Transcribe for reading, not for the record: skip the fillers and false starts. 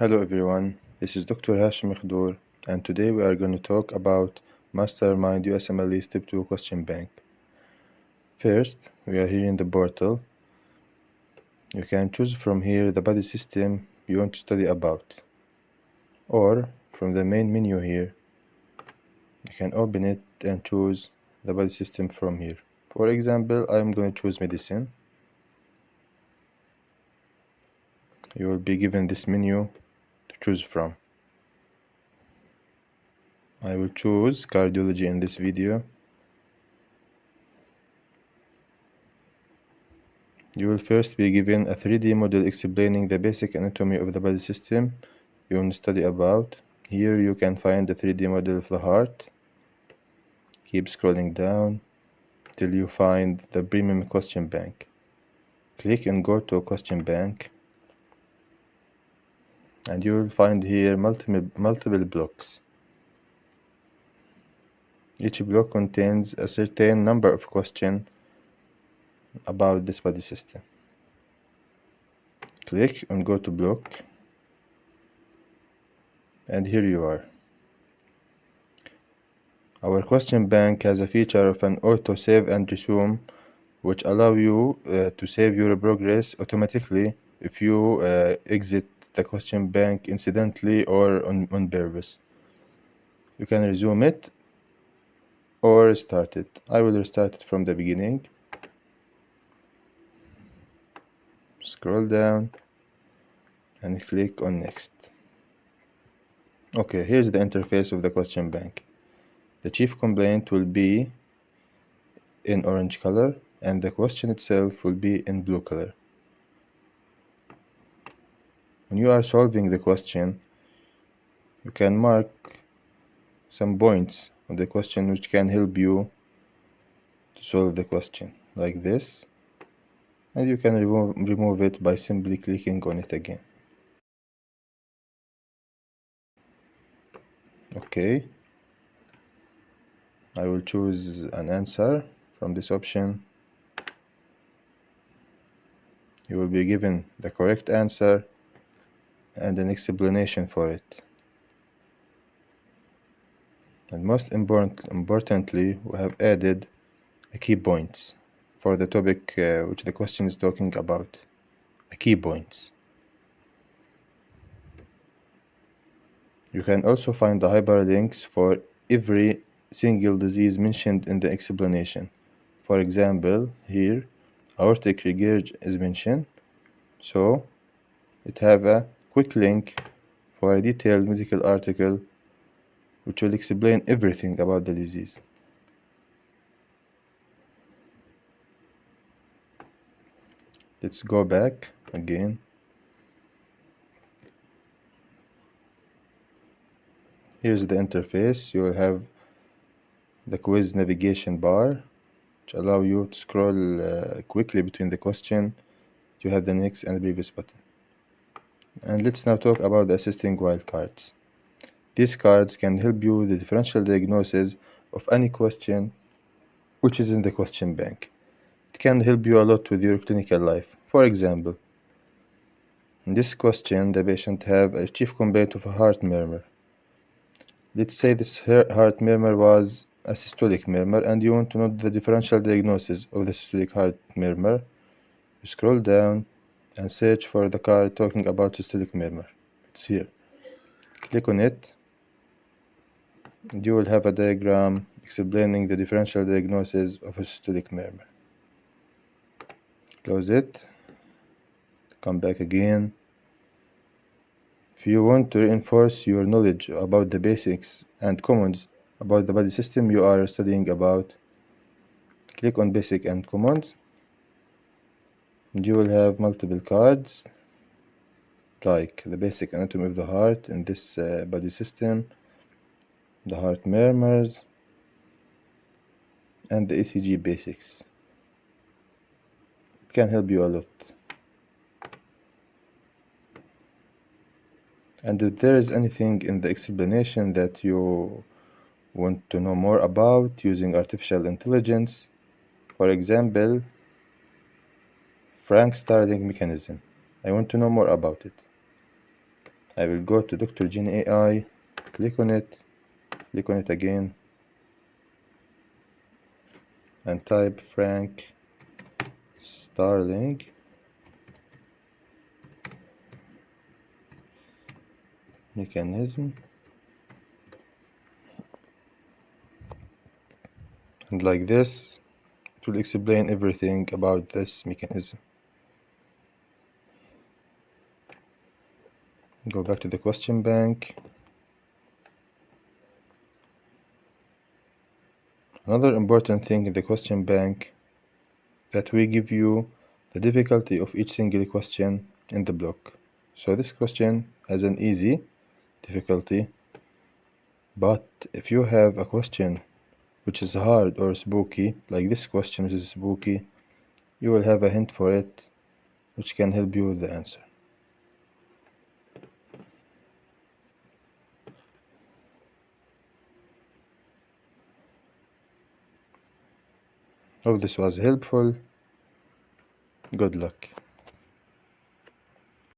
Hello everyone, this is Dr. Hashim Khdour, and today we are going to talk about MasterMind Usmle Step 2 Question Bank. First, we are here in the portal. You can choose from here the body system you want to study about, or from the main menu here, you can open it and choose the body system from here. For example, I'm going to choose medicine. You will be given this menu to choose from. I will choose cardiology in this video. You will first be given a 3D model explaining the basic anatomy of the body system you want to study about. Here you can find the 3D model of the heart. Keep scrolling down till you find the premium question bank. Click and go to question bank, and you will find here multiple blocks. Each block contains a certain number of questions about this body system. Click and go to block, and here you are. Our question bank has a feature of an auto save and resume, which allow you to save your progress automatically if you exit the question bank incidentally or on purpose. You can resume it or restart it. I will restart it from the beginning. Scroll down and click on next. Okay, here's the interface of the question bank. The chief complaint will be in orange color and the question itself will be in blue color. When you are solving the question, you can mark some points on the question which can help you to solve the question, like this, and you can remove it by simply clicking on it again. Okay, I will choose an answer from this option. You will be given the correct answer and an explanation for it. And most importantly, we have added a key points for the topic which the question is talking about. A key points. You can also find the hyperlinks for every single disease mentioned in the explanation. For example, here aortic regurg is mentioned, so it have a quick link for a detailed medical article which will explain everything about the disease. Let's go back again. Here's the interface. You will have the quiz navigation bar, which allow you to scroll quickly between the question. You have the next and previous button. And let's now talk about the assisting wildcards. These cards can help you with the differential diagnosis of any question which is in the question bank. It can help you a lot with your clinical life. For example, in this question, the patient have a chief complaint of a heart murmur. Let's say this heart murmur was a systolic murmur, and you want to know the differential diagnosis of the systolic heart murmur. You scroll down and search for the card talking about systolic murmur. It's here. Click on it, and you will have a diagram explaining the differential diagnosis of a systolic murmur. Close it, come back again. If you want to reinforce your knowledge about the basics and commons about the body system you are studying about, click on basic and commons, and you will have multiple cards like the basic anatomy of the heart in this body system, the heart murmurs, and the ECG basics. It can help you a lot. And if there is anything in the explanation that you want to know more about using artificial intelligence, for example, Frank Starling mechanism, I want to know more about it. I will go to Dr. Genie AI, click on it again, and type Frank Starling mechanism, and like this it will explain everything about this mechanism. Go back to the question bank. Another important thing in the question bank that we give you the difficulty of each single question in the block. So this question has an easy difficulty, but if you have a question which is hard or spooky, like this question is spooky, you will have a hint for it which can help you with the answer. Hope this was helpful. Good luck.